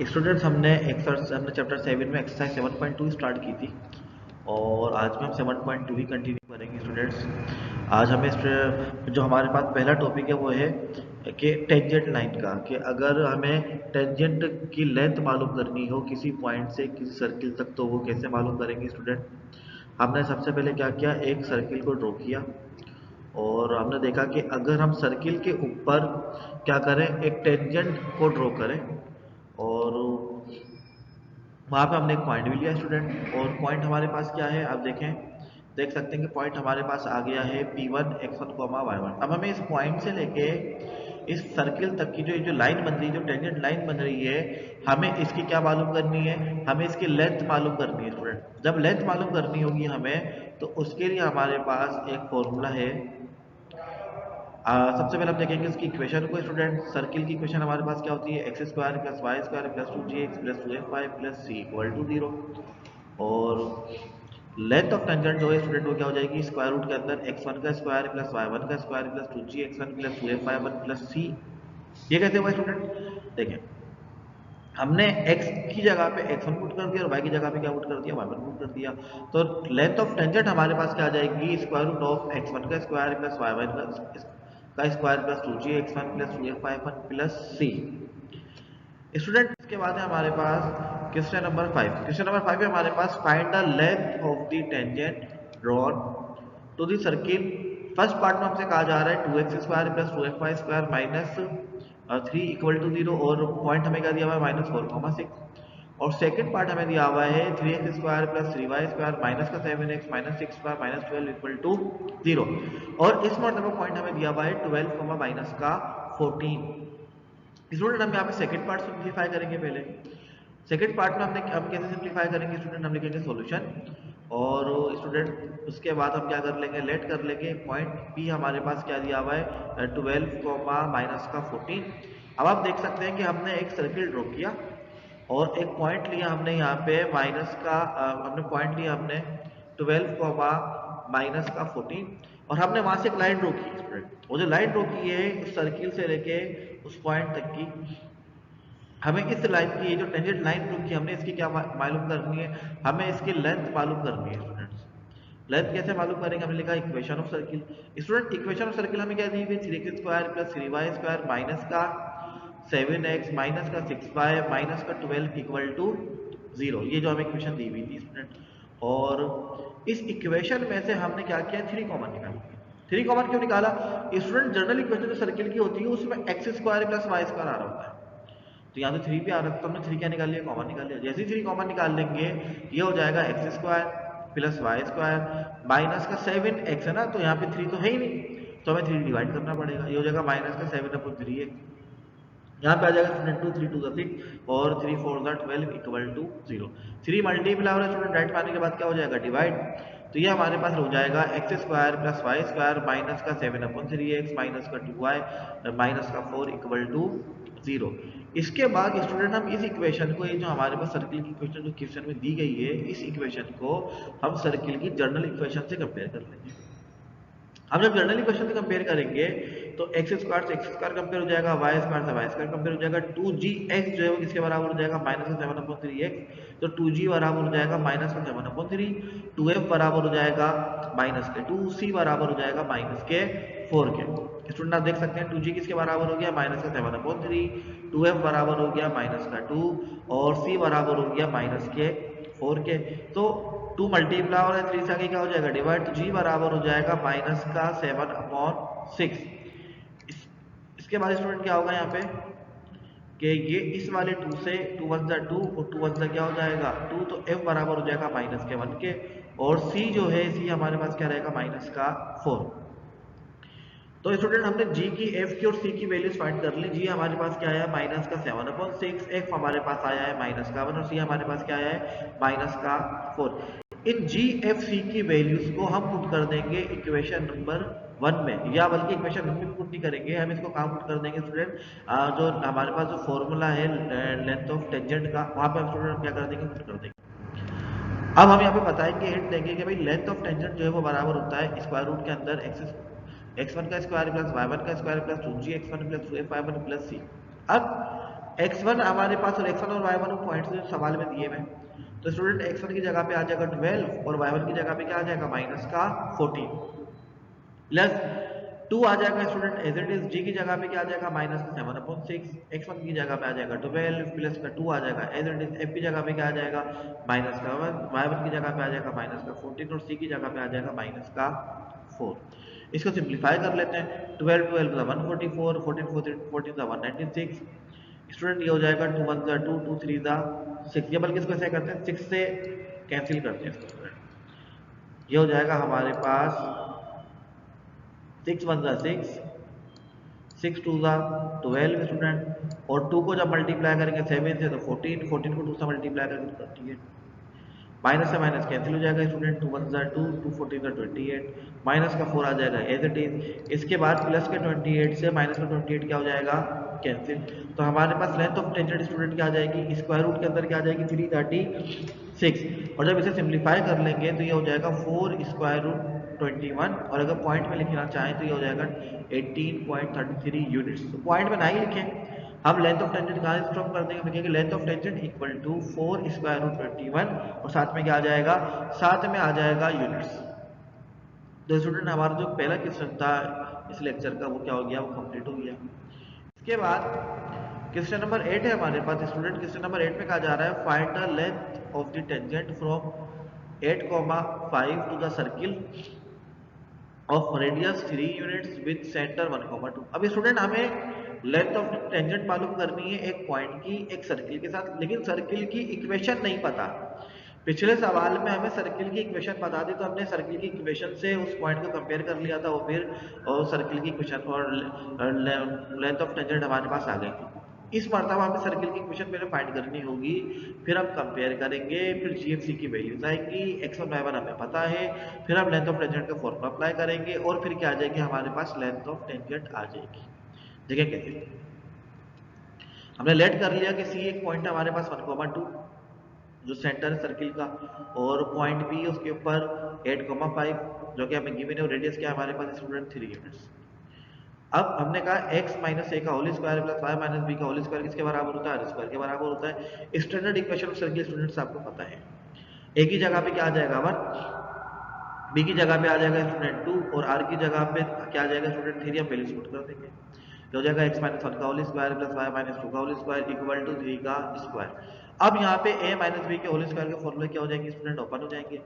Students हमने chapter 7 में exercise 7.2 start की थी और आज भी हम 7.2 ही कंटिन्यू करेंगे स्टूडेंट्स। आज हमें जो हमारे पास पहला टॉपिक है वो है कि टेंजेंट लाइन का, कि अगर हमें टेंजेंट की लेंथ मालूम करनी हो किसी पॉइंट से किसी सर्किल तक तो वो कैसे मालूम करेंगे स्टूडेंट। हमने सबसे पहले क्या किया, एक सर्किल को ड्रॉ किया और हमने देखा कि अगर हम सर्किल के ऊपर क्या करें, एक टेंजेंट को ड्रॉ करें और वहां पे हमने एक पॉइंट भी लिया स्टूडेंट। और पॉइंट हमारे पास क्या है, आप देख सकते हैं कि पॉइंट हमारे पास आ गया है P1 x1 y1। अब हमें इस पॉइंट से लेके इस सर्किल तक की जो लाइन बन रही है, जो टेंजेंट लाइन बन रही है, हमें इसकी क्या मालूम करनी है, हमें इसकी लेंथ मालूम करनी है स्टूडेंट। जब लेंथ मालूम करनी होगी हमें, तो उसके लिए हमारे पास एक फॉर्मूला है। सबसे पहले हम देखेंगे इसकी इक्वेशन को स्टूडेंट। सर्किल की इक्वेशन हमारे पास क्या होती है, x square plus Y square plus 2gx plus 2fy plus c equal to 0। और लेंथ ऑफ टेंजेंट जो है स्टूडेंट वो क्या हो जाएगी, स्क्वायर रूट के अंदर x1 का स्क्वायर प्लस y1 का square plus 2gx1 plus 2fy1 plus c। ये कैसे हुआ स्टूडेंट, देखें हमने x की जगह पे x1 पुट कर दिया और y की जगह पे क्या पुट कर दिया, y1 पुट कर दिया। तो लेंथ ऑफ टेंजेंट हमारे पास क्या आ जाएगी, स्क्वायर रूट ऑफ x1 का स्क्वायर प्लस y1 का square plus 2gx1 plus 2fy1 plus c। Student इसके बाद है हमारे पास क्वेश्चन नंबर 5। क्वेश्चन नंबर 5 है हमारे पास, find the length of the tangent drawn to the circle. First part में हमसे कहा जा रहा है 2x square plus 2fy square minus 3 equal to 0 और पॉइंट हमें क्या दिया हुआ है -4,6। और सेकंड पार्ट हमें दिया हुआ है 3x square plus 3y square minus का 7x minus 6 square minus 12 equal to 0। और इस मतलब पॉइंट हमें दिया हुआ है 12 माइनस का 14। स्टूडेंट हम यहाँ पे सेकंड पार्ट सिंप्लीफाई करेंगे। पहले सेकंड पार्ट में हम कैसे सिंप्लीफाई करेंगे स्टूडेंट, हम लिखेंगे सॉल्यूशन। और स्टूडेंट उसके बाद हम क्या कर लेंगे, लेट कर लेंगे पॉइंट P हमारे पास क्या दिया हुआ है 12 माइनस का 14। अब आप देख सकते हैं कि हमने एक सर्किल ड्रॉ किया और एक पॉइंट लिया हमने यहाँ पे माइनस का हमने पॉइंट लिया हमने 12 माइनस का 14 और हमने वहां से एक लाइन ड्रॉ की स्टूडेंट। वो जो लाइन ड्रॉ की है उस सर्किल से लेके उस पॉइंट तक की, हमें इस लाइन की जो टेंजेंट लाइन ड्रॉ की हमने इसकी क्या मालूम करनी है, हमें इसकी लेंथ मालूम करनी है स्टूडेंट्स। लेंथ कैसे मालूम करेंगे, हमने लिखा equation of circle. Student equation of circle हमें क्या दी हुई, 3x square plus 3y square minus का 7x माइनस का 6y माइनस का 12 इक्वल टू 0। ये जो हमें इक्वेशन दी हुई थी स्टूडेंट। और इस इक्वेशन में से हमने क्या किया, 3 कॉमन निकाल। 3 कॉमन क्यों निकाला स्टूडेंट, जनरल इक्वेशन जो सर्किल की होती है उसमें X square plus Y square आ रहा होता है, तो यहाँ तो 3 भी आ रहा है, तो हमने 3 क्या निकाल लिया, कॉमन निकाल लिया। जैसे ही 3 कॉमन निकाल लेंगे ये हो जाएगा x square plus Y square minus का 7x है ना, तो यहाँ पे 3 तो है ही नहीं, तो हमें 3 डिवाइड करना पड़ेगा। ये हो जाएगा माइनस का 7/3x। यहाँ पे आ जाएगा स्टूडेंट 2 3 2 6 और 3 4 12 इक्वल टू 0। 3 मल्टीप्लाई हो रहा है स्टूडेंट, राइट पाने के बाद क्या हो जाएगा, डिवाइड। तो ये हमारे पास हो जाएगा x square plus Y square minus का 7/3x माइनस का 2y माइनस का 4 इक्वल टू 0। इसके बाद स्टूडेंट हम इस इक्वेशन को, ये जो हमारे पास सर्किल की इक्वेशन जो क्वेश्चन में दी गई है, इस इक्वेशन को हम सर्किल की जनरल इक्वेशन से कंपेयर कर लेंगे। हम जब जनरल इक्वेशन से कंपेयर करेंगे तो एक्स स्क्वायर से एक्स स्क्वायर कंपेयर हो जाएगा, वाई स्क्वायर से वाई स्क्वायर कंपेयर हो जाएगा। 2gx जो है वो किसके बराबर हो जाएगा, माइनस का 7/3x। तो 2g बराबर हो जाएगा माइनस का 7/3, 2f बराबर हो जाएगा माइनस के 2, c बराबर हो जाएगा माइनस के 4 के। स्टूडेंट आप देख सकते हैं 2g किसके बराबर हो गया, माइनस का 7/3, 2f बराबर हो गया माइनस का 2 और c बराबर हो गया माइनस के 4 के। तो 2 मल्टीप्लाई और 3 से आगे क्या हो जाएगा, डिवाइड। तो g बराबर हो जाएगा माइनस का 7/6। इसके बाद स्टूडेंट क्या होगा यहाँ पे कि ये इस वाले 2 से 2 1 2 और 2 1 क्या हो जाएगा 2, तो f बराबर हो जाएगा माइनस के 1 के। और c जो है c हमारे पास क्या रहेगा, माइनस का 4। तो स्टूडेंट हमने g की, f की और c की वैल्यूज फाइंड कर ली। g हमारे पास क्या आया, माइनस का 7/6, f हमारे पास आया है माइनस का 1 और c हमारे पास क्या आया है, माइनस का 4। इन g f c की वैल्यूज को हम पुट कर देंगे इक्वेशन नंबर 1 में, या बल्कि इक्वेशन 1 में पुट नहीं करेंगे, हम इसको कहाँ पुट कर देंगे स्टूडेंट, जो हमारे पास जो फॉर्मूला है लेंथ ऑफ टेंजेंट का, वहां पे हम स्टूडेंट क्या कर देंगे, पुट कर देंगे। अब हम यहाँ पे बताएंगे, हिंट देंगे कि भाई लेंथ ऑफ टेंजेंट जो है वो बराबर होता है स्क्वायर रूट के अंदर x1 का स्क्वायर प्लस y1 का square plus 2gx1 plus 2f1 plus c। अब x1 हमारे पास और x1 और y1 पॉइंट्स जो सवाल में दिए हुए, तो स्टूडेंट x1 की जगह पे आ जाएगा 12 और y1 की जगह पे क्या आ जाएगा माइनस का 14 प्लस 2 आ जाएगा student as it is. g की जगह पे क्या आ जाएगा माइनस का 7/6, x1 की जगह पे आ जाएगा 12 प्लस का 2 आ जाएगा एज इट इज। f की जगह पे क्या आ जाएगा माइनस का 1, y1 की जगह पे आ जाएगा माइनस का 14 और c की जगह पे आ जाएगा माइनस का 4। इसको सिंप्लीफाई कर लेते हैं, 12 12 144, 14 14 196। स्टूडेंट ये हो जाएगा 2 1 2 2 3 6। ये बल्कि इसको ऐसे करते हैं 6 से कैंसिल करते हैं इसको स्टूडेंट। ये हो जाएगा हमारे पास 6 1 6, 6 2 12 स्टूडेंट, और 2 को जब मल्टीप्लाई करेंगे 7 से तो 14, 14 को 2 से मल्टीप्लाई करेंगे तो 38। माइनस से माइनस कैंसिल हो जाएगा स्टूडेंट, 2 1 2, 2 14 28, माइनस का 4 आ जाएगा एज इट इज। इसके बाद प्लस के 28 से माइनस का 28 क्या हो जाएगा कैंसिल। तो हमारे पास लेंथ ऑफ टेंजेंट स्टूडेंट क्या आ जाएगी, स्क्वायर रूट के अंदर क्या आ जाएगी 336, और जब इसे सिंप्लीफाई कर लेंगे तो ये हो जाएगा 4 स्क्वायर रूट 21, और अगर पॉइंट में लिखना चाहें तो ये हो जाएगा 18.33 यूनिट्स। तो पॉइंट में ना ही लिखें, हम लेंथ ऑफ टेंजेंट कहाँ स्टॉप कर देंगे, लिखेंगे length of tangent equal to 4 square root 21 और साथ में क्या आ जाएगा, साथ में आ जाएगा यूनिट्स। तो स्टूडेंट हमारा जो पहला क्वेश्चन था इस लेक्चर का वो क्या हो गया, वो कंप्लीट हो गया। इसके बाद क्वेश्चन नंबर 8 है हमारे पास स्टूडेंट। क्वेश्चन नंबर 8 में कहा जा रहा है find the length of the tangent from 8,5 to the circle of radius 3 units with centre 1,2। अभी स्टूडेंट हमें लेंथ ऑफ टेंजेंट मालूम करनी है एक पॉइंट की एक सर्किल के साथ, लेकिन सर्किल की इक्वेशन नहीं पता। पिछले सवाल में हमें सर्किल की इक्वेशन बता दी तो हमने सर्किल की इक्वेशन से उस पॉइंट को कंपेयर कर लिया था, और फिर सर्किल की इक्वेशन और लेंथ ऑफ टेंजेंट हमारे पास आ गई थी। इस मरतबा हमें सर्किल की इक्वेशन पहले फाइंड करनी होगी, फिर हम कंपेयर करेंगे, फिर जीएफसी की वैल्यूज आएंगी, x1 y1 हमें पता है, फिर हम लेंथ ऑफ टेंजेंट का फॉर्मूला अप्लाई करेंगे और फिर क्या आ जाएगी हमारे पास लेंथ ऑफ टेंजेंट आ जाएगी। देखिए कैसे हमने लेट कर लिया कि सी एक पॉइंट है हमारे पास 1,2 जो सेंटर है सर्किल का, और पॉइंट बी उसके ऊपर 8,5 जो कि हमें गिवन है, रेडियस क्या है हमारे पास स्टूडेंट 3 यूनिट्स। अब हमने कहा x माइनस ए का whole square plus y minus b का होल स्क्वायर किसके बराबर होता है, r स्क्वायर के बराबर होता है। Standard equation of circle students आपको पता है, a की जगह पे क्या आ जाएगा 1, b की जगह पे आ जाएगा स्टूडेंट 2 और r की जगह पे क्या आ जाएगा स्टूडेंट 3। हम वैल्यूज पुट कर देंगे तो हो जाएगा x माइनस 1 का whole square plus y minus 2 का होल स्क्वायर इक्वल टू 3 का स्क्वायर। अब यहाँ पे a माइनस बी के होल स्क्वायर के फॉर्मूले क्या हो जाएंगे स्टूडेंट, ओपन हो जाएंगे।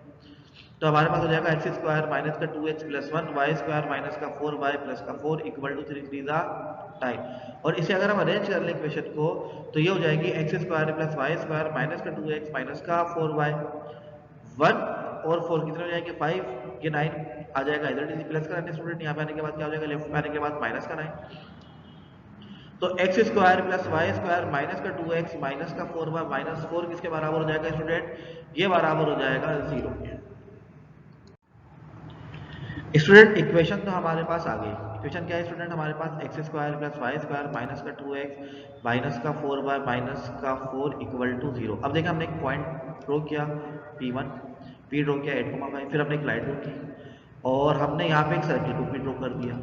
तो हमारे पास हो जाएगा एक्स स्क्वायर माइनस का 2x plus 1 Y square minus का 4y प्लस का 4 इक्वल टू 3 3 टाइम। और इसे अगर हम अरेंज कर लें इक्वेशन को तो ये हो जाएगी x square plus Y square minus का 2x माइनस का 4y, 1 और 4 कितने हो जाएंगे 5, ये 9 आ जाएगा इधर इसी प्लस का 9 स्टूडेंट, यहाँ पे आने के बाद क्या हो जाएगा लेफ्ट में आने के बाद माइनस का 9। तो x square plus Y square minus का 2x माइनस का 4y माइनस 4 किसके बराबर हो जाएगा स्टूडेंट, ये बराबर हो जाएगा 0 के। स्टूडेंट इक्वेशन तो हमारे पास आ गई। इक्वेशन क्या है स्टूडेंट, हमारे पास X square plus Y square minus का 2x माइनस का 4y माइनस का 4 इक्वल टू 0। अब देखिए हमने एक पॉइंट ड्रॉ किया P1, P ड्रॉ किया 8,5, फिर हमने एक लाइन ड्रॉ की और हमने यहाँ पे एक सर्किल को भी ड्रॉ कर दिया।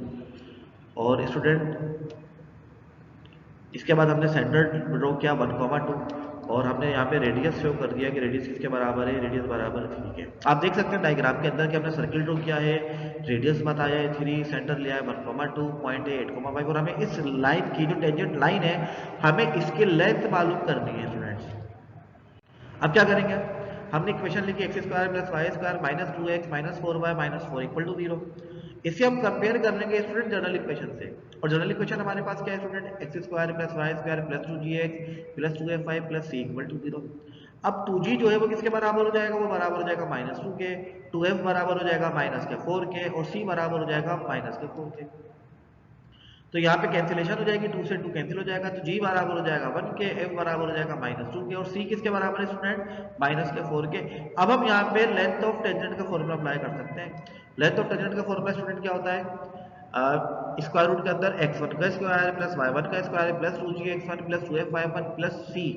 और स्टूडेंट इसके बाद हमने सेंटर ड्रॉ किया 1,2 और हमने यहाँ पे रेडियस शो कर दिया कि रेडियस किसके बराबर है, रेडियस बराबर 3 के। आप देख सकते हैं डायग्राम के अंदर कि हमने सर्किल ड्रॉ किया है, रेडियस बताया है 3, सेंटर लिया है 1,2, पॉइंट है 8,5 और हमें इस लाइन की जो टेंजेंट लाइन है हमें इसकी लेंथ मालूम करनी है स्टूडेंट्स। अब क्या करेंगे, हमने इक्वेशन लिखी x square plus Y square minus 2x minus 4y minus 4 equal to 0। इसे हम कंपेयर कर लेंगे स्टूडेंट जनरल इक्वेशन से, और जनरल इक्वेशन हमारे पास क्या है student, x square plus Y square plus 2gx plus 2f5 plus c equal to 0। अब 2g जो है वो किसके बराबर हो जाएगा, वो बराबर हो जाएगा -2 के, 2f बराबर हो जाएगा -4 के और c बराबर हो जाएगा -4 के। तो यहाँ पे कैंसिलेशन हो जाएगी, 2 से 2 कैंसिल हो जाएगा, तो g बराबर हो जाएगा 1 के, f बराबर हो जाएगा -2 के और c किसके बराबर है स्टूडेंट -4 के। अब हम यहाँ पे लेंथ ऑफ टेंजेंट का फॉर्मूला अप्लाई कर सकते हैं। लेंथ ऑफ टेंजेंट का फॉर्मूला स्टूडेंट क्या होता है, स्क्वायर रूट के अंदर x1 का स्क्वायर प्लस y1 का square plus 2gx1 plus 2f1 plus c।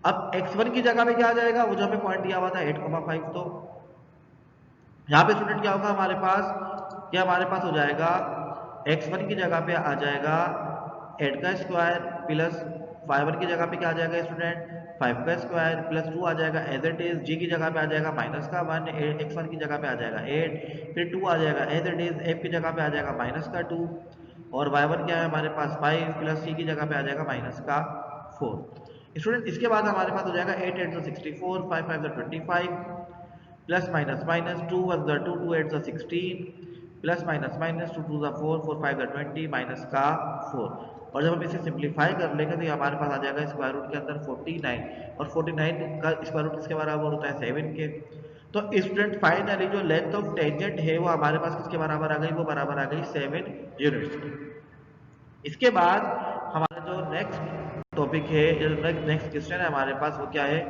अब x1 की जगह पे क्या आ जाएगा, वो जो हमें पॉइंट दिया हुआ था 8,5, तो यहाँ पे स्टूडेंट क्या होगा हमारे पास, क्या हमारे पास हो जाएगा x1 की जगह पे आ जाएगा 8 का स्क्वायर प्लस y1 की जगह पे क्या आ जाएगा स्टूडेंट 5 का स्क्वायर प्लस 2 आ जाएगा एज इट इज, g की जगह पे आ जाएगा माइनस का 1, x1 की जगह पे आ जाएगा 8, फिर 2 आ जाएगा एज इट इज, f की जगह पे आ जाएगा माइनस का 2 और y1 क्या है हमारे पास 5 प्लस c की जगह पे आ जाएगा माइनस का 4। स्टूडेंट इसके बाद हमारे पास हो जाएगा 8 8 64, 5 5 25 plus minus minus 2 1 2 2 8 16 plus minus minus 2 2 4 4 5 20 minus का 4। और जब हम इसे सिंप्लीफाई कर लेंगे तो ये हमारे पास आ जाएगा स्क्वायर रूट के अंदर 49 और 49 का स्क्वायर रूट किसके बराबर होता है 7 के। तो स्टूडेंट फाइनली जो लेंथ ऑफ टेंजेंट है वो हमारे पास किसके बराबर आ गई, वो बराबर आ गई 7 यूनिट्स। इसके बाद हमारा जो नेक्स्ट टॉपिक है, जो नेक्स्ट क्वेश्चन है हमारे पास वो क्या है,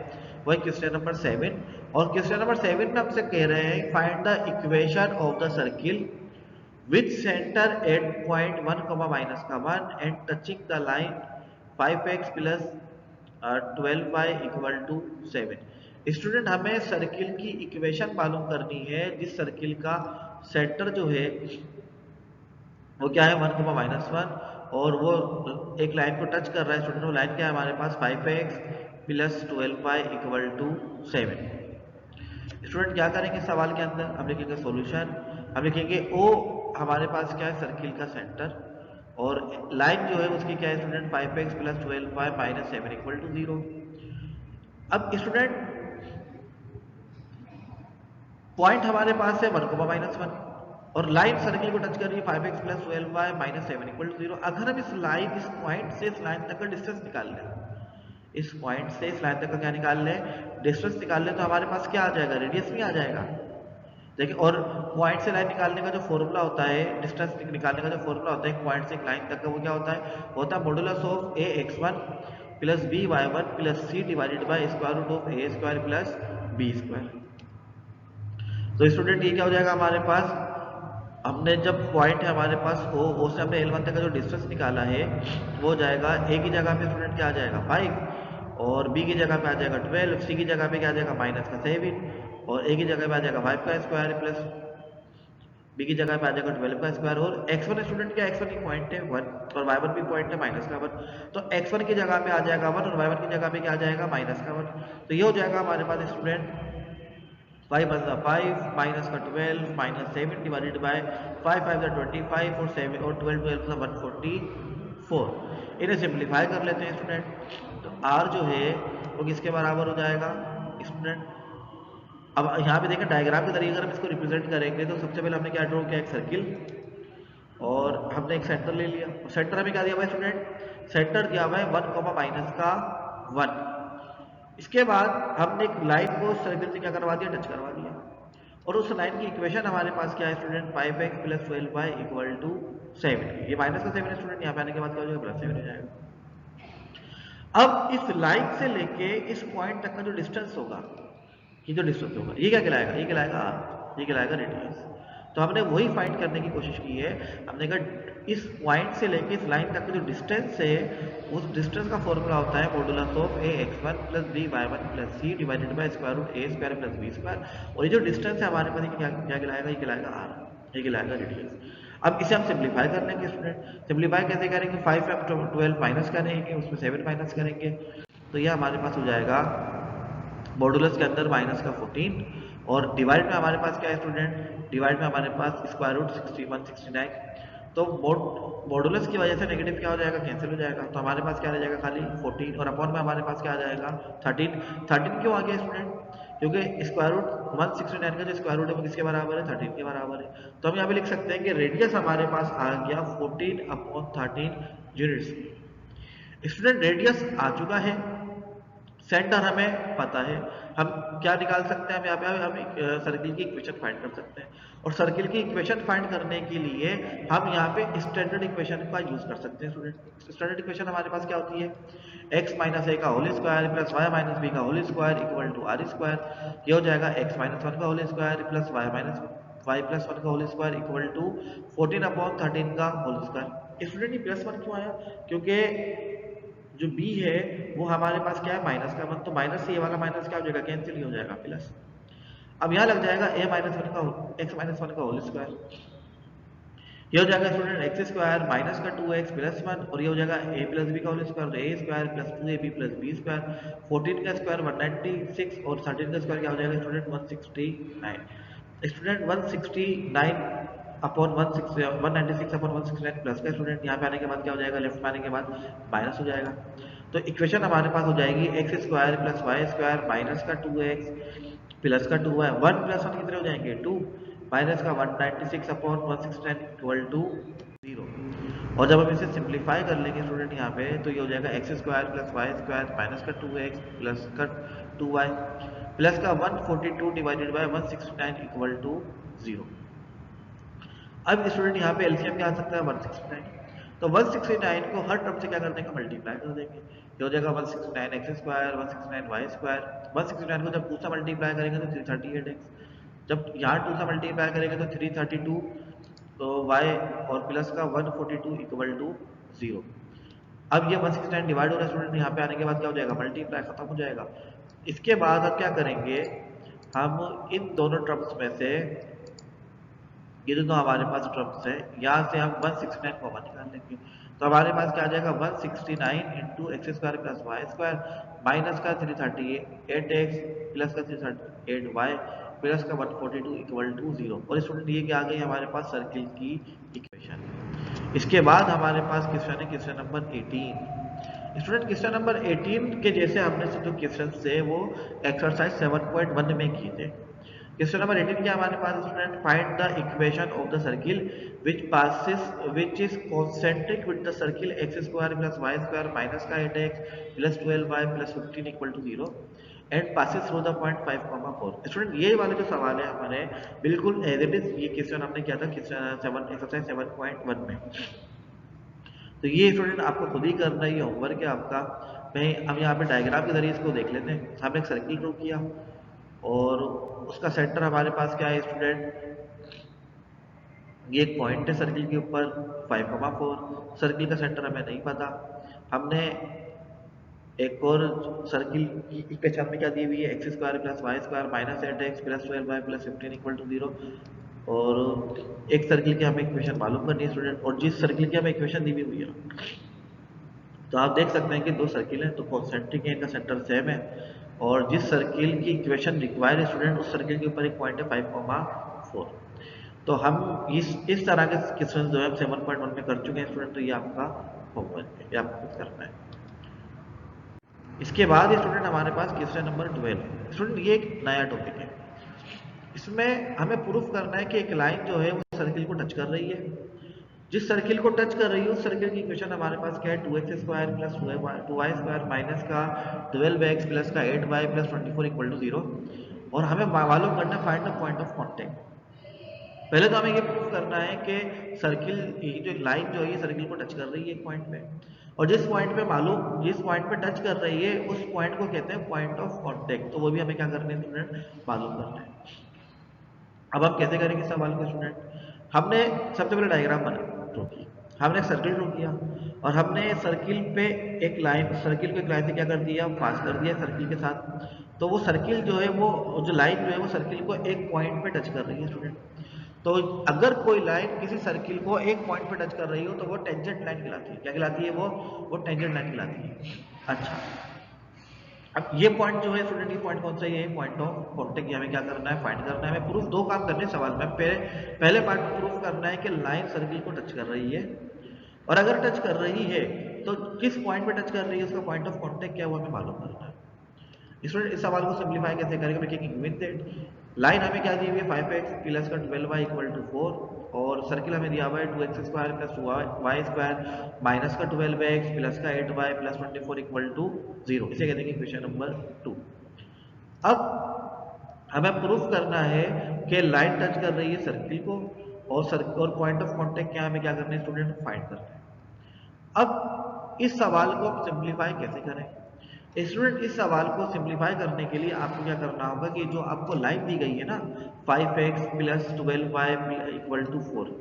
वही क्वेश्चन नंबर 7। और क्वेश्चन नंबर 7 में हमसे कह रहे हैं find the equation of the circle with center at point 1 comma minus का 1 and touching the line 5x plus 12y equal to 7। Student हमें सर्किल की इक्वेशन मालूम करनी है जिस सर्किल का सेंटर जो है वो क्या है 1 comma minus 1 और वो एक लाइन को टच कर रहा है स्टूडेंट। वो लाइन क्या है हमारे पास 5x plus 12y equal to 7। Student क्या करेंगे सवाल के अंदर, हम लिखेंगे सॉल्यूशन, हम लिखेंगे ओ हमारे पास क्या है सर्किल का सेंटर और लाइन जो है उसकी क्या है student 5x plus 12y minus 7 equal to 0। अब स्टूडेंट पॉइंट हमारे पास है 1 माइनस 1 और लाइन सर्किल को टच कर रही है 5x plus 12y minus 7 equal to 0। अगर हम इस पॉइंट से इस लाइन तक का डिस्टेंस निकाल लें, इस पॉइंट से इस लाइन तक का क्या निकाल लें, डिस्टेंस निकाल लें, तो हमारे पास क्या आ जाएगा, रेडियस भी आ जाएगा। देखिए और पॉइंट से लाइन निकालने का जो फॉर्मूला होता है, डिस्टेंस निकालने का जो फॉर्मूला होता है एक पॉइंट से एक लाइन तक का, वो क्या होता है modulus of a x1 plus b y1 plus c divided by square root of a square plus b square. तो स्टूडेंट ये क्या हो जाएगा हमारे पास, हमने जब पॉइंट है हमारे पास o से हमने L1 तक का जो डिस्टेंस निकाला है वो हो जाएगा a की जगह पे स्टूडेंट क्या आ जाएगा 5 और b की जगह पे आ जाएगा 12, c की जगह पे क्या आ जाएगा माइनस का 7 और a की जगह पे आ जाएगा 5 का स्क्वायर प्लस b की जगह पे आ जाएगा 12 का स्क्वायर। और x1 स्टूडेंट क्या x1 की पॉइंट है 1 और y1 भी पॉइंट है माइनस का 1, तो x1 की जगह पे आ जाएगा 1 और y1 की जगह पे क्या आ जाएगा माइनस का 1। तो ये हो जाएगा हमारे पास स्टूडेंट 5 + 5 माइनस का 12 माइनस 7 डिवाइडेड बाय 5 5 25 और 7 और 12 12 144। इन्हें सिंप्लीफाई कर लेते हैं स्टूडेंट, तो r जो है वो किसके बराबर हो जाएगा स्टूडेंट। अब यहाँ पे देखें डायग्राम के तरीके अगर हम इसको रिप्रेजेंट करेंगे तो सबसे पहले हमने क्या ड्रॉ किया, एक सर्किल और हमने एक सेंटर ले लिया। सेंटर हमें क्या दिया हुआ है स्टूडेंट, सेंटर दिया हुआ है 1 माइनस का 1। इसके बाद हमने एक लाइन को सर्किल से क्या करवा दिया, टच करवा दिया और उस लाइन की इक्वेशन हमारे पास क्या है student 5x plus 12y equal to 7। ये माइनस का 7 है स्टूडेंट, यहाँ पे आने के बाद क्या हो जाएगा प्लस 7 हो जाएगा। अब इस लाइन से लेके इस पॉइंट तक का जो डिस्टेंस होगा, ये जो डिस्टेंस होगा ये क्या कहलाएगा, ये कहलाएगा r, ये कहलाएगा रेडियस। तो हमने वही फाइंड करने की कोशिश की है। हमने कहा इस पॉइंट से लेके इस लाइन तक का जो डिस्टेंस है उस डिस्टेंस का फॉर्मूला होता है modulus of a x1 plus b y1 plus c divided by square root a square plus b square. और ये जो डिस्टेंस है हमारे पास क्या कहलाएगा, ये कहलाएगा r, ये कहलाएगा रेडियस। अब इसे हम सिंप्लीफाई कर लेंगे स्टूडेंट। सिंप्लीफाई कैसे करेंगे, 5 में 12 माइनस करेंगे, उसमें 7 माइनस करेंगे, तो यह हमारे पास हो जाएगा मॉडुलस के अंदर माइनस का 14 और डिवाइड में हमारे पास क्या है स्टूडेंट, डिवाइड में हमारे पास स्क्वायर रूट 61 69। तो मॉडुलस की वजह से नेगेटिव क्या हो जाएगा, कैंसिल हो जाएगा, तो हमारे पास क्या रह जाएगा खाली 14 और अपॉन में हमारे पास क्या आ जाएगा 13। 13 क्यों आ गया स्टूडेंट, क्योंकि स्क्वायर रूट 169 का जो स्क्वायर रूट है वो किसके बराबर है 13 के बराबर है। तो हम यहाँ पे लिख सकते हैं कि रेडियस हमारे पास आ गया 14/13 यूनिट्स। स्टूडेंट रेडियस आ चुका है, सेंटर हमें पता है, हम क्या निकाल सकते हैं, हम यहाँ पे हम सर्किल की इक्वेशन फाइंड कर सकते हैं। और सर्किल की इक्वेशन फाइंड करने के लिए हम यहाँ पे स्टैंडर्ड इक्वेशन का यूज कर सकते हैं स्टूडेंट। स्टैंडर्ड इक्वेशन हमारे पास क्या होती है, x माइनस a का whole square plus y minus b का whole square equal to r square. ये हो जाएगा x माइनस 1 का whole square plus y plus 1 का होल स्क्वायर इक्वल टू 14/13 का होल स्क्वायर। स्टूडेंट ये प्लस 1 क्यों आया, क्योंकि जो b है वो हमारे पास क्या है माइनस का 1, तो माइनस से ये वाला माइनस क्या हो जाएगा, कैंसिल ही हो जाएगा प्लस। अब यहाँ लग जाएगा a माइनस 1 का x माइनस 1 का होल स्क्वायर। ये हो जाएगा स्टूडेंट एक्स स्क्वायर माइनस का 2x प्लस 1 और ये हो जाएगा a प्लस बी का होल स्क्वायर तो a square plus 2ab plus b square 14 का स्क्वायर 196 और 13 का स्क्वायर क्या हो जाएगा student 169 student 169 upon 196 upon 169 plus का स्टूडेंट यहाँ पे आने के बाद क्या हो जाएगा लेफ्ट में आने के बाद माइनस हो जाएगा तो इक्वेशन हमारे पास हो जाएगी x square plus Y square minus का 2x प्लस का 2y 1 प्लस 1 कितने हो जाएंगे 2 माइनस का 196 अपॉन 169 इक्वल टू 0 और जब हम इसे सिंप्लीफाई कर लेंगे स्टूडेंट यहाँ पे तो ये हो जाएगा x square plus Y square minus का 2x प्लस का 2y प्लस का 142 डिवाइडेड बाय 169 इक्वल टू 0। अब स्टूडेंट यहाँ पे एलसीएम क्या आ सकता है 169 तो 169 को हर टर्म से क्या कर देंगे मल्टीप्लाई कर देंगे ये हो जाएगा 169 एक्स स्क्वायर 169 वाई स्क्वायर 169 को जब 2 से मल्टीप्लाई करेंगे तो 338x जब यहाँ 2 से मल्टीप्लाई करेंगे तो 332 तो y और प्लस का 142 इक्वल टू 0। अब ये 169 डिवाइड हो रहा है स्टूडेंट यहाँ पे आने के बाद क्या हो जाएगा मल्टीप्लाई खत्म हो जाएगा। इसके बाद अब क्या करेंगे हम इन दोनों टर्म्स में से ये दोनों हमारे पास टर्म्स है यहाँ से हम 169 कॉमन निकाल लेंगे तो हमारे पास क्या आ जाएगा 169 into x square plus Y square minus का 338x प्लस का 338y प्लस का 142 इक्वल टू 0 और स्टूडेंट ये क्या आ गई हमारे पास सर्किल की इक्वेशन। इसके बाद हमारे पास क्वेश्चन है question number 18। Student question number 18 के जैसे हमने जो क्वेश्चन थे वो एक्सरसाइज 7.1 में किए थे। क्वेश्चन नंबर 18 क्या हमारे पास student find the equation of the circle which is concentric with the circle x square plus y square minus का 8x plus 12y plus 15 equal to 0 and passes through the point 5,4। Student ये वाले जो सवाल है हमारे बिल्कुल as it is ये question हमने किया था एक्सरसाइज 7.1 में तो ये स्टूडेंट आपको खुद ही करना है ये होमवर्क है आपका। हम यहाँ पे डायग्राम के जरिए इसको देख लेते हैं। हमने एक सर्किल ड्रॉ किया और उसका सेंटर हमारे पास क्या है स्टूडेंट ये एक पॉइंट है सर्किल के ऊपर 5,4 सर्किल का सेंटर हमें नहीं पता। हमने एक और सर्किल की इक्वेशन में क्या दी हुई है x square plus Y square minus 8x plus 12y plus 15 equal to 0 और एक सर्किल की हमें इक्वेशन मालूम करनी है स्टूडेंट और जिस सर्किल की हमें इक्वेशन दी हुई है तो आप देख सकते हैं कि दो सर्किल है तो कॉन्सेंट्रिक है इनका सेंटर सेम है और जिस सर्किल की इक्वेशन रिक्वायर्ड है स्टूडेंट उस सर्किल के ऊपर एक पॉइंट है 5,4 तो हम इस तरह के क्वेश्चन जो है 7.1 में कर चुके हैं स्टूडेंट तो ये आपका होमवर्क है ये आपको कुछ करना है। इसके बाद ये स्टूडेंट हमारे पास क्वेश्चन नंबर 12 स्टूडेंट ये एक नया टॉपिक है। इसमें हमें प्रूफ करना है कि एक लाइन जो है वो सर्किल को टच कर रही है। जिस सर्किल को टच कर रही है उस सर्किल की इक्वेशन हमारे पास क्या है 2x square plus 2y square minus का 12x प्लस का 8y प्लस 24 इक्वल टू 0 और हमें मालूम करना है find the point of contact. पहले तो हमें ये प्रूफ करना है कि सर्किल ये जो लाइन जो है ये सर्किल को टच कर रही है एक पॉइंट पे और जिस पॉइंट पे टच कर रही है उस पॉइंट को कहते हैं पॉइंट ऑफ कांटेक्ट। तो वो भी हमें क्या करना है स्टूडेंट मालूम करना है। अब हम कैसे करेंगे सवाल को स्टूडेंट हमने सबसे पहले डायग्राम ड्रॉ किया हमने एक सर्किल ड्रॉ किया और हमने सर्किल पे एक लाइन से क्या कर दिया पास कर दिया सर्किल के साथ। तो वो सर्किल जो है वो जो लाइन जो है वो सर्किल को एक पॉइंट पे टच कर रही है स्टूडेंट। तो अगर कोई लाइन किसी सर्किल को एक पॉइंट पे टच कर रही हो तो वो टेंजेंट लाइन कहलाती है। क्या कहलाती है वो टेंजेंट लाइन कहलाती है। अच्छा अब ये पॉइंट जो है स्टूडेंट ये पॉइंट कौन सा है ये पॉइंट ऑफ कांटेक्ट। हमें क्या करना है फाइंड करना है। हमें प्रूफ दो काम करने सवाल में पहले पार्ट में प्रूफ करना है कि लाइन सर्किल को टच कर रही है और अगर टच कर रही है तो किस पॉइंट पे टच कर रही है उसका पॉइंट ऑफ कांटेक्ट क्या है वो हमें मालूम करना है। स्टूडेंट इस सवाल को सिंप्लीफाई कैसे करेंगे मेकिंग विद दैट लाइन हमें क्या दी हुई है 5x प्लस का 12y इक्वल टू 4 और सर्किल हमें दिया हुआ है 2x square plus 2y square minus का 12x प्लस का 8y प्लस 24 इक्वल टू 0 इसे कहते हैं इक्वेशन नंबर 2। अब हमें प्रूफ करना है कि लाइन टच कर रही है सर्किल को और पॉइंट ऑफ कांटेक्ट क्या हमें क्या करना है स्टूडेंट फाइंड करना है। अब इस सवाल को आप सिंप्लीफाई कैसे करें स्टूडेंट इस सवाल को सिंप्लीफाई करने के लिए आपको क्या करना होगा कि जो आपको लाइन दी गई है ना 5x plus 12y equal to 4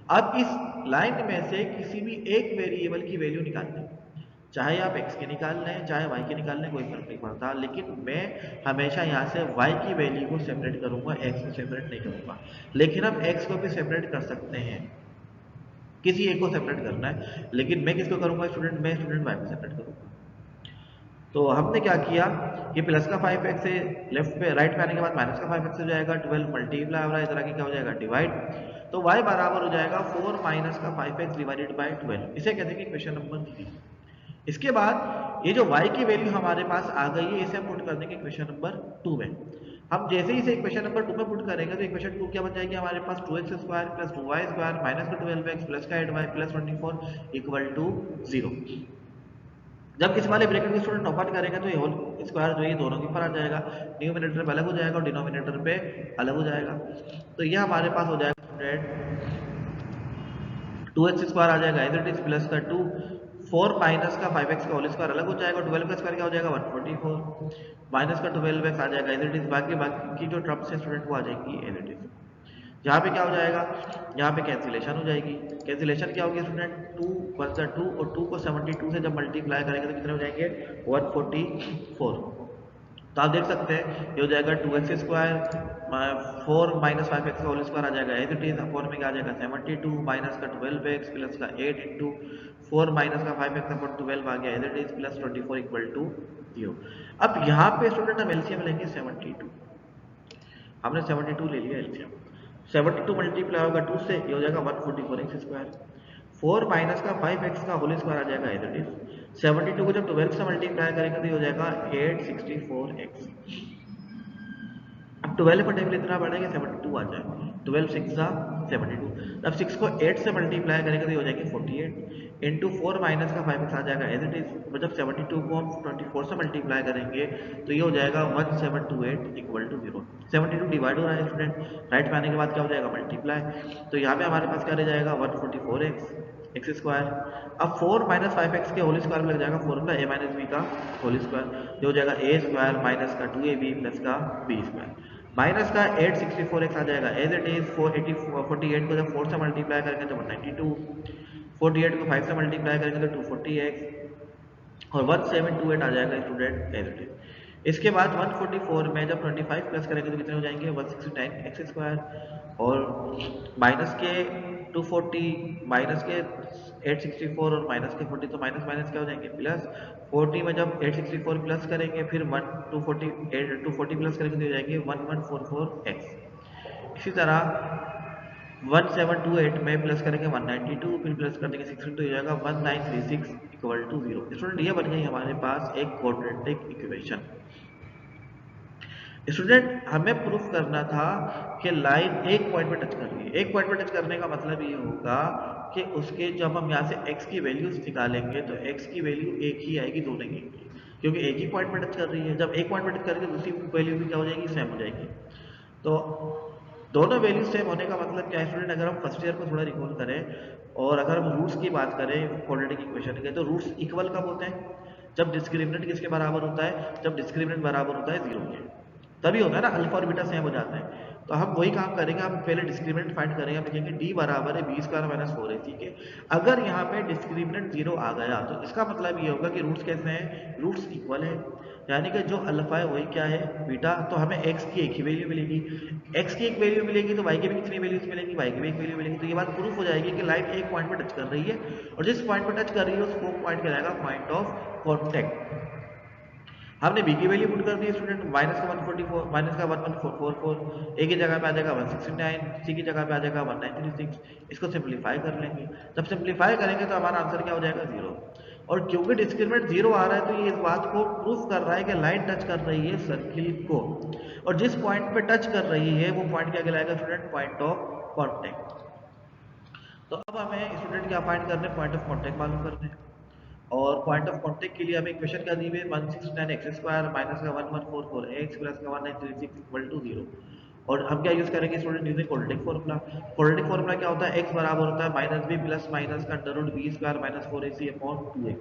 अब इस लाइन में से किसी भी एक वेरिएबल की वैल्यू निकालनी चाहे आप x के निकाल लें चाहे y के निकाल लें कोई फर्क नहीं पड़ता लेकिन मैं हमेशा यहाँ से y की वैल्यू को सेपरेट करूंगा x को सेपरेट नहीं करूंगा। लेकिन हम x को भी सेपरेट कर सकते हैं किसी एक को सेपरेट करना है, लेकिन मैं किसको करूंगा स्टूडेंट, मैं स्टूडेंट वाई को सेपरेट करूंगा। तो हमने क्या किया, ये प्लस का 5x से लेफ्ट पे राइट पे आने के बाद माइनस का 5x हो जाएगा, 12 मल्टीप्लाई हो रहा है, इधर आके क्या हो जाएगा डिवाइड, तो y बराबर हो जाएगा 4 माइनस का 5x डिवाइडेड बाय 12, इसे कहते हैं कि क्वेश्चन नंबर 3। इसके बाद ये जो y की वैल्यू हमारे पास आ गई है, इसे हम पुट कर देंगे क्वेश्चन नंबर 2 में। हम जैसे ही इसे इक्वेशन नंबर 2 में पुट करेंगे तो इक्वेशन 2 क्या बन जाएगी हमारे पास, 2x square plus 2y square minus का 12x प्लस का 8y प्लस 24 इक्वल टू 0। जब इस वाले ब्रैकेट को स्टूडेंट ओपन करेंगे तो ये होल स्क्वायर जो है दोनों के ऊपर आ जाएगा, न्यूमिनेटर पे अलग हो जाएगा और डिनोमिनेटर पे अलग हो जाएगा। तो ये हमारे पास हो जाएगा स्टूडेंट 2x स्क्वायर आ जाएगा एज इट इज प्लस का 2, 4 माइनस का 5x का होल स्क्वायर अलग हो जाएगा, 12 का स्क्वायर क्या हो जाएगा 144 माइनस का 12x आ जाएगा एज इट इज, बाकी की जो टर्म्स है स्टूडेंट वो आ जाएगी एज इट इज। यहाँ पे क्या हो जाएगा, यहाँ पे कैंसिलेशन हो जाएगी। कैंसिलेशन क्या होगी स्टूडेंट, 2 + 2 और 2 को 72 से जब मल्टीप्लाई करेंगे तो कितने हो जाएंगे 144। तो आप देख सकते हैं ये हो जाएगा 2x स्क्वायर 4 माइनस 5x का होल स्क्वायर आ जाएगा एज इट इज, अपॉन में क्या आ जाएगा 72 माइनस का 12x प्लस का 8 इंटू 4 माइनस का 5x अपॉन 12 आ गया as it is plus 24 equal to 0। अब यहाँ पे स्टूडेंट हम एलसीएम लेंगे 72, हमने 72 ले लिया एलसीएम, 72 मल्टीप्लाई होगा 2 से, ये हो जाएगा 144x स्क्वायर, 4 माइनस का 5x का होल स्क्वायर आ जाएगा एज इट इज, 72 को जब 12 से मल्टीप्लाई करेंगे तो ये हो जाएगा 864x। अब 12 पर टेबल इतना बढ़ेगा 72 आ जाएगा, 12 6 72, अब 6 को 8 से मल्टीप्लाई करेंगे तो ये हो जाएगी 48 इंटू 4 माइनस का 5x आ जाएगा एज इट इज, मतलब 72 को हम 24 से मल्टीप्लाई करेंगे तो ये हो जाएगा 1728 इक्वल टू 0। 72 डिवाइड हो रहा है स्टूडेंट, राइट पे आने के बाद क्या हो जाएगा मल्टीप्लाई, तो यहाँ पे हमारे पास क्या रह जाएगा 144x स्क्वायर। अब 4 माइनस 5x के होल स्क्वायर में लग जाएगा फॉर्मूला a माइनस बी का होल स्क्वायर, जो हो जाएगा a स्क्वायर माइनस का 2ab प्लस का b स्क्वायर, माइनस का 864x आ जाएगा एज इट इज, 48 को जब 4 से मल्टीप्लाई करेंगे तो 192, 48 को 5 से मल्टीप्लाई करेंगे तो 240x और 1728 आ जाएगा स्टूडेंट एज इट इज। इसके बाद 144 में जब 25 प्लस करेंगे तो कितने हो जाएंगे 169x स्क्वायर और माइनस के 240 माइनस के 864 और माइनस के 40, तो माइनस माइनस क्या हो जाएंगे प्लस, 40 में जब 864 प्लस करेंगे फिर 240 प्लस करेंगे तो हो जाएंगे 1144x। इसी तरह 1728 में प्लस करेंगे 192, फिर प्लस कर देंगे 16 तो हो जाएगा 1936 इक्वल टू 0। स्टूडेंट ये बन गई हमारे पास एक क्वाड्रेटिक इक्वेशन। स्टूडेंट हमें प्रूफ करना था कि लाइन एक पॉइंट पे टच कर रही है, एक पॉइंट पे टच करने का मतलब ये होगा कि उसके जब हम यहाँ से x की वैल्यूज निकालेंगे तो x की वैल्यू एक ही आएगी, दो नहीं आएगी, क्योंकि एक ही पॉइंट पे टच कर रही है। जब एक पॉइंट पे टच करेगी दूसरी वैल्यू भी क्या हो जाएगी सेम हो जाएगी। तो दोनों वैल्यू सेम होने का मतलब क्या है स्टूडेंट, अगर हम फर्स्ट ईयर को थोड़ा रिकॉल करें और अगर हम रूट्स की बात करें क्वाड्रेटिक इक्वेशन के, तो रूट्स इक्वल कब होते हैं, जब डिस्क्रिमिनेंट किसके बराबर होता है, जब डिस्क्रिमिनेंट बराबर होता है 0 के, तभी होता है ना, अल्फा और बीटा सेम हो जाता है। तो हम वही काम करेंगे, हम पहले डिस्क्रिमिनेंट फाइंड करेंगे, हम लिखेंगे d बराबर है b स्क्वायर माइनस 4a, ठीक है। अगर यहाँ पे डिस्क्रिमिनेंट 0 आ गया तो इसका मतलब ये होगा कि रूट्स कैसे हैं, रूट्स इक्वल है, यानी कि जो अल्फा है वही क्या है बीटा, तो हमें x की एक ही वैल्यू मिलेगी, x की एक वैल्यू मिलेगी तो y की भी कितनी वैल्यूज मिलेंगी, y की भी एक वैल्यू मिलेगी। तो ये बात प्रूफ हो जाएगी कि लाइन एक पॉइंट पे टच कर रही है और जिस पॉइंट पे टच कर रही है उसको पॉइंट कहलाएगा पॉइंट ऑफ कॉन्टेक्ट। हमने b की वैल्यू पुट कर दी स्टूडेंट, माइनस का 144 माइनस का 11444, a की जगह पे आ जाएगा 169, c की जगह पे आ जाएगा 1936। इसको सिंपलीफाई कर लेंगे, जब सिंपलीफाई करेंगे तो हमारा आंसर क्या हो जाएगा 0। और क्योंकि डिस्क्रिमिनेंट 0 आ रहा है तो ये इस बात को प्रूफ कर रहा है कि लाइन टच कर रही है सर्किल को, और जिस पॉइंट पे टच कर रही है वो पॉइंट क्या कहलाएगा स्टूडेंट, पॉइंट ऑफ कॉन्टेक्ट। तो अब हमें स्टूडेंट क्या फाइंड करने, पॉइंट ऑफ कॉन्टेक्ट मालूम करने हैं। और पॉइंट ऑफ कॉन्टेक्ट के लिए हमें इक्वेशन क्या दी हुई है 169x स्क्वायर माइनस का 1144x प्लस का 1936 इक्वल टू 0। और हम क्या यूज करेंगे student, using quadratic formula. Quadratic formula क्या होता है, x बराबर होता है माइनस बी प्लस माइनस का under root b square minus 4ac upon 2a।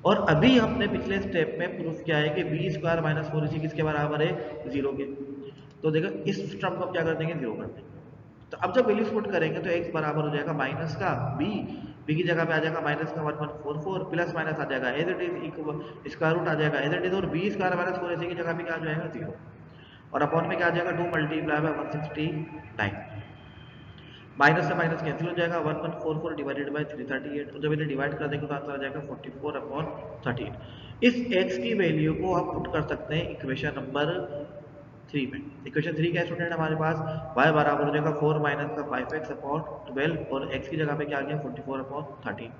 और अभी हमने पिछले स्टेप में प्रूफ किया है कि बी स्क्वायर माइनस 4ac किसके बराबर है 0 के। तो देखो इस टर्म को हम क्या कर देंगे 0 कर देंगे। तो अब जब वैल्यूज पुट करेंगे तो x बराबर हो जाएगा माइनस का b, b की जगह पे आ जाएगा माइनस का 1144 प्लस माइनस आ जाएगा as it is, square root आ जाएगा एज इट इज, और b स्क्वायर माइनस 4ac की जगह पे क्या आ जाएगा 0 और अपॉन में क्या आ जाएगा 2 मल्टीप्लाई बाय 169। माइनस से माइनस कैंसिल हो जाएगा, 1144 डिवाइडेड बाय 338, और जब इन्हें डिवाइड कर देंगे तो आंसर आ जाएगा 44/13। इस x की वैल्यू को हम पुट कर सकते हैं इक्वेशन नंबर 3 में। इक्वेशन 3 क्या है स्टूडेंट हमारे पास, y बराबर हो जाएगा 4 माइनस का 5x/12 और x की जगह पे क्या आ गया 44/13।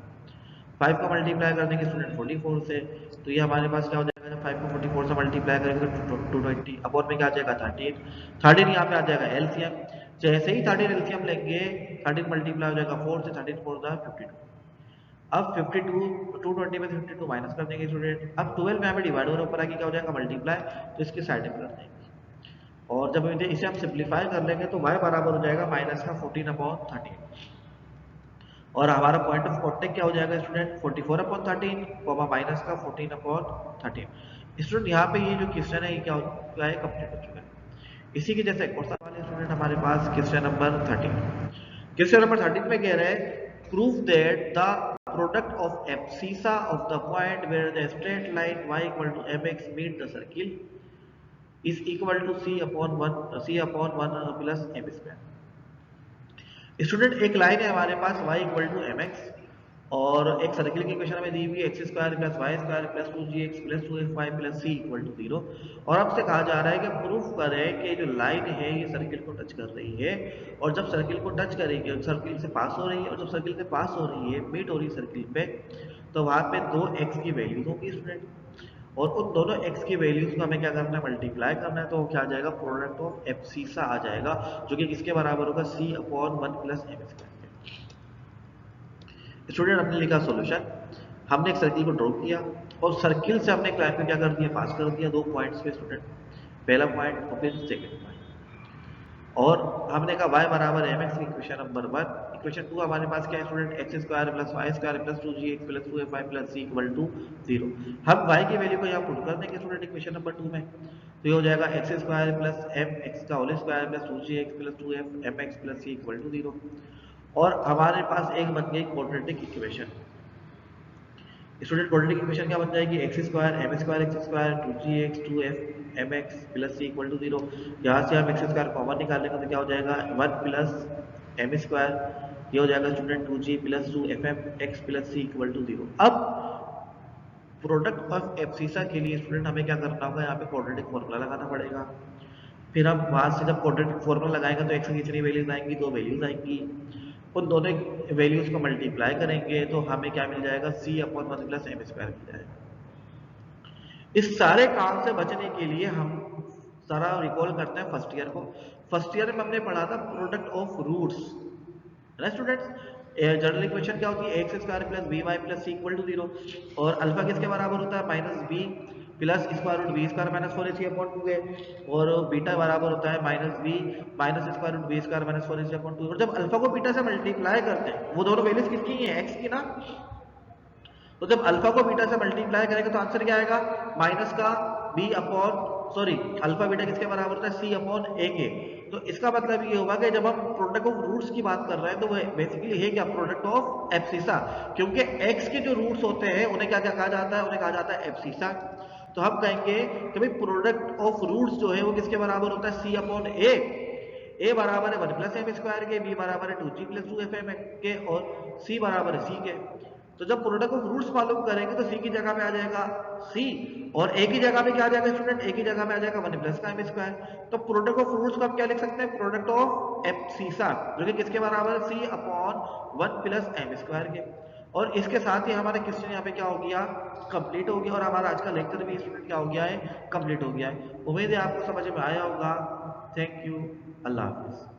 5 का मल्टीप्लाई कर देंगे स्टूडेंट 44 से, तो ये हमारे पास क्या हो जाएगा, जब 5 को 44 से मल्टीप्लाई करेंगे तो 220 अपॉन में क्या आ जाएगा 13 यहाँ पे आ जाएगा एलसीएम। जैसे ही 13 एलसीएम लेंगे 13 मल्टीप्लाई हो जाएगा 4 से, 13 4 52। अब 52 220 में से 52 माइनस कर देंगे स्टूडेंट। अब 12 में हमें डिवाइड हो रहा है, ऊपर आके क्या हो जाएगा मल्टीप्लाई, तो इसकी साइड में कर देंगे और जब इसे हम सिंप्लीफाई कर लेंगे तो y बराबर हो जाएगा माइनस का 14/13 और हमारा पॉइंट ऑफ कॉन्टेक्ट क्या हो जाएगा स्टूडेंट 44/13 माइनस का 14/13। स्टूडेंट यहाँ पे ये जो क्वेश्चन है ये क्या है कंप्लीट हो चुका है। इसी के जैसे एक और सवाल है स्टूडेंट हमारे पास क्वेश्चन नंबर 13। क्वेश्चन नंबर 13 में कह रहे हैं prove that the product of abscissa of the point where the straight line y equal to mx meet the circle is equal to c/1 plus m square. Student एक line है हमारे पास y equal to mx और एक circle की equation हमें दी हुई है x square plus Y square plus 2gx plus 2fy plus c equal to 0 और आपसे कहा जा रहा है कि प्रूफ करें कि जो लाइन है ये सर्किल को टच कर रही है और जब सर्किल को टच करेगी सर्किल से पास हो रही है और जब सर्किल से पास हो रही है मीट हो रही है सर्किल पे तो वहां पे 2x की वैल्यूज होगी स्टूडेंट और उन दोनों x की वैल्यूज को हमें क्या करना है मल्टीप्लाई करना है तो क्या आ जाएगा प्रोडक्ट ऑफ एब्सिसा आ जाएगा जो कि किसके बराबर होगा c/1 plus m square. Student हमने लिखा सॉल्यूशन, हमने एक सर्किल को ड्रॉ किया और सर्किल से हमने एक लाइन को क्या कर दिया पास कर दिया 2 पॉइंट्स पे स्टूडेंट, पहला पॉइंट और फिर सेकंड पॉइंट और हमने कहा y बराबर mx की इक्वेशन नंबर 1। इक्वेशन 2 हमारे पास क्या है student x square plus Y square plus 2gx plus 2fy plus c equal to 0। हम y की वैल्यू को यहाँ पुट कर देंगे स्टूडेंट इक्वेशन नंबर 2 में, तो ये हो जाएगा x स्क्वायर प्लस mx का whole square plus 2gx plus 2fmx plus c equal to 0 और हमारे पास एक बन गई quadratic equation. Student quadratic equation क्या बन जाएगी x square m square x square 2gx 2fmx plus c equal to 0। यहाँ से हम x स्क्वायर कॉमन निकालेंगे तो क्या हो जाएगा 1 प्लस m स्क्वायर, ये हो जाएगा student 2g plus 2fmx plus c equal to 0। अब प्रोडक्ट ऑफ एब्सिसा के लिए स्टूडेंट हमें क्या करना होगा, यहाँ पे क्वाड्रेटिक फॉर्मूला लगाना पड़ेगा। फिर हम वहां से जब क्वाड्रेटिक फॉर्मूला लगाएंगे तो x की कितनी वैल्यूज आएंगी, 2 वैल्यूज आएंगी, उन दोनों वैल्यूज को मल्टीप्लाई करेंगे तो हमें क्या मिल जाएगा c/1 प्लस m स्क्वायर मिल जाएगा। इस सारे काम से बचने के लिए हम सारा रिकॉल करते हैं फर्स्ट ईयर को। फर्स्ट ईयर में हमने पढ़ा था प्रोडक्ट ऑफ रूट्स है ना स्टूडेंट्स। जनरल इक्वेशन क्या होती है x square plus b y plus c equal to 0 और अल्फा किसके बराबर होता है minus b plus square root b square minus 4ac upon 2 है और बीटा बराबर होता है minus b minus square root b square minus 4ac upon 2 और जब अल्फा को बीटा से मल्टीप्लाई करते हैं वो दोनों वैल्यूज किसकी है एक्स की ना, तो जब अल्फा को बीटा से मल्टीप्लाई करेंगे तो आंसर क्या आएगा माइनस का b upon sorry alpha beta किसके बराबर होता है सी अपॉन ए के। तो इसका मतलब ये होगा कि जब हम प्रोडक्ट ऑफ रूट्स की बात कर रहे हैं तो वो बेसिकली है क्या प्रोडक्ट ऑफ एब्सिसा, क्योंकि एक्स के जो रूट्स होते हैं उन्हें क्या क्या कहा जाता है, उन्हें कहा जाता है एब्सिसा। तो हम कहेंगे कि भाई प्रोडक्ट ऑफ रूट्स जो है वो किसके बराबर होता है सी अपॉन ए बराबर है 1 प्लस एम स्क्वायर के, बी बराबर है 2g प्लस 2fm के और c बराबर है c के। तो जब प्रोडक्ट ऑफ रूट्स मालूम करेंगे तो c की जगह पे आ जाएगा c और a की जगह पे क्या आ जाएगा स्टूडेंट, a की जगह में आ जाएगा 1 प्लस का m स्क्वायर। तो प्रोडक्ट ऑफ रूट्स को आप क्या लिख सकते हैं प्रोडक्ट ऑफ एब्सिसा जो कि किसके बराबर है c upon 1 plus m square के। और इसके साथ ही हमारा क्वेश्चन यहाँ पे क्या हो गया कंप्लीट हो गया और हमारा आज का लेक्चर भी स्टूडेंट क्या हो गया है कंप्लीट हो गया है। उम्मीद है आपको समझ में आया होगा। Thank you, Allah Hafiz.